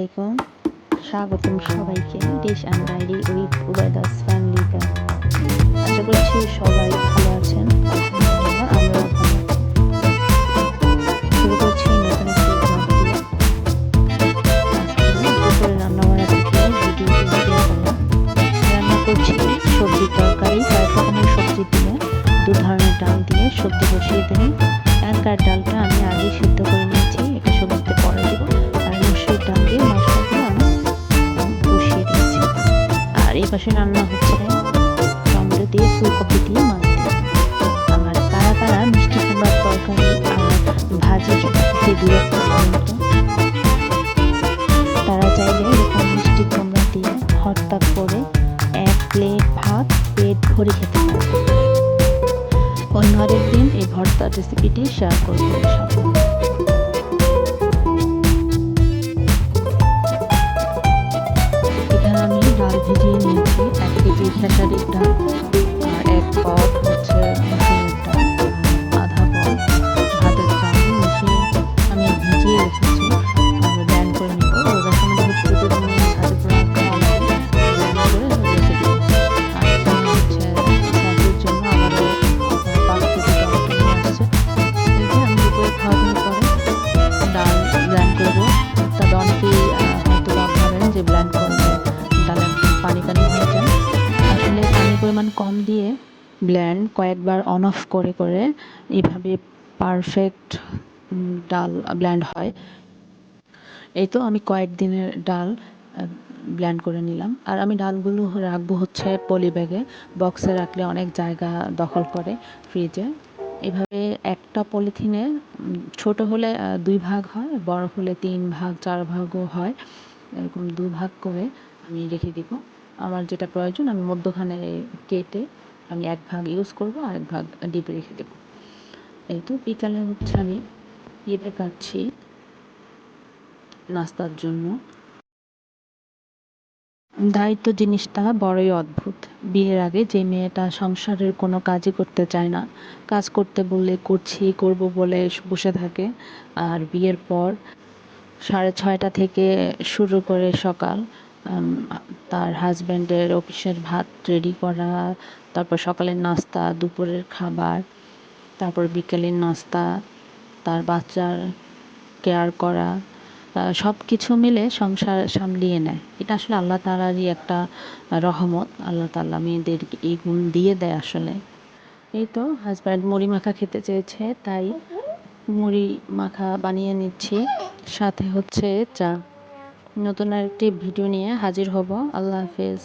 আলাইকুম, স্বাগতম সবাইকে ডিশ অ্যান্ড ডায়েরি উইথ উবাইদাস ফ্যামিলিতে। আশা করছি সবাই ভালো আছেন। আলহামদুলিল্লাহ, আমরাও ভালো আছি। শুরু করছি নতুন একটি ব্লগ দিয়ে। আজকে দুপুরে রান্নাবান্না থেকে ভিডিও করলাম। রান্না করছি সবজির তরকারি, কয়েক রকমের সবজি দিয়ে, 2 ধরনের ডাল দিয়ে সবজি বসিয়ে দিই। একার ডালটা আমি আগে সিদ্ধ করে নিয়েছি, এটা সবজিতে পরে দেব। আর মসুর ডাল দিয়ে মশলাগুলো আমি বসিয়ে দিয়েছি। আর এই পাশে রান্না হচ্ছে টমেটো দিয়ে, ফুলকপি দিয়ে, মাছ দিয়ে। আমার কারা কারা মিষ্টি কুমড়ার তরকারি আর ভাজি খেতে বিরক্ত পর্যন্ত, তারা চাইলে এরকম মিষ্টি কুমড়া দিয়ে ভর্তা করে 1 প্লেট ভাত পেট ভরে খেতে পারবে। অন্য আরেকদিন এই ভর্তার রেসিপিটি শেয়ার করবো ইনশাআল্লাহ। এখানে আমি ডাল ভিজিয়ে নিয়েছি, 1 কেজি খেসারির ডাল আর 1 পট হচ্ছে মসুরের ডাল, আধা পট ভাতের চাল মিশিয়ে আমি ভিজিয়ে রেখেছি। আমি ব্লেন্ড করে নেব। রোজার সময় হচ্ছে প্রতিদিন ভাতের পোড়া খাওয়া লাগে, ব্লেন্ড করে রেখে দেবো। আর এখানে হচ্ছে সসের জন্য আবারও 5 কেজি টমেটো নিয়ে আসছে। এই যে আমি দুপুরে খাওয়া দাওয়ার পরে ডাল ব্লেন্ড করবো। তবে অনেকেই হয়তো ভাবেন যে ব্লেন্ড করলে ডালে পানি পানি হয়ে যায়। আসলে পানির পরিমাণ কম দিয়ে ব্লেন্ড কয়েকবার অন অফ করে করে এইভাবে পারফেক্ট ডাল ব্লেন্ড হয়। এই তো আমি কয়েকদিনের ডাল ব্লেন্ড করে নিলাম। আর আমি ডালগুলো রাখবো হচ্ছে পলি ব্যাগে। বক্সে রাখলে অনেক জায়গা দখল করে ফ্রিজে। এভাবে একটা পলিথিনে ছোট হলে 2 ভাগ হয়, বড় হলে 3 ভাগ 4 ভাগও হয়। এরকম 2 ভাগ করে আমি রেখে দিব। আমার যেটা প্রয়োজন আমি মধ্যখানে কেটে আমি 1 ভাগ ইউজ করব আর 1 ভাগ ডিপে রেখে দেব। এই তো বিকালে হচ্ছে আমি পেঁপে কাটছি নাস্তার জন্য। দায়িত্ব জিনিসটা বড়ই অদ্ভুত। বিয়ের আগে যে মেয়েটা সংসারের কোনো কাজই করতে চায় না, কাজ করতে বললে করব বলে বসে থাকে। আর বিয়ের পর 6:30 থেকে শুরু করে সকাল, তার হাজব্যান্ডের অফিসের ভাত রেডি করা, তারপর সকালের নাস্তা, দুপুরের খাবার, তারপর বিকেলের নাস্তা, তার বাচ্চার কেয়ার করা, সব কিছু মিলে সংসার সামলিয়ে নেয়। এটা আসলে আল্লাহ তাআলারই একটা রহমত। আল্লাহ তাআলা মেয়েদেরকে এই গুণ দিয়ে দেয় আসলে। এই তো হাজব্যান্ড মুড়ি মাখা খেতে চেয়েছে, তাই মুড়ি মাখা বানিয়ে নিচ্ছি, সাথে হচ্ছে চা। নতুন আরেকটি ভিডিও নিয়ে হাজির হব। আল্লাহ হাফেজ।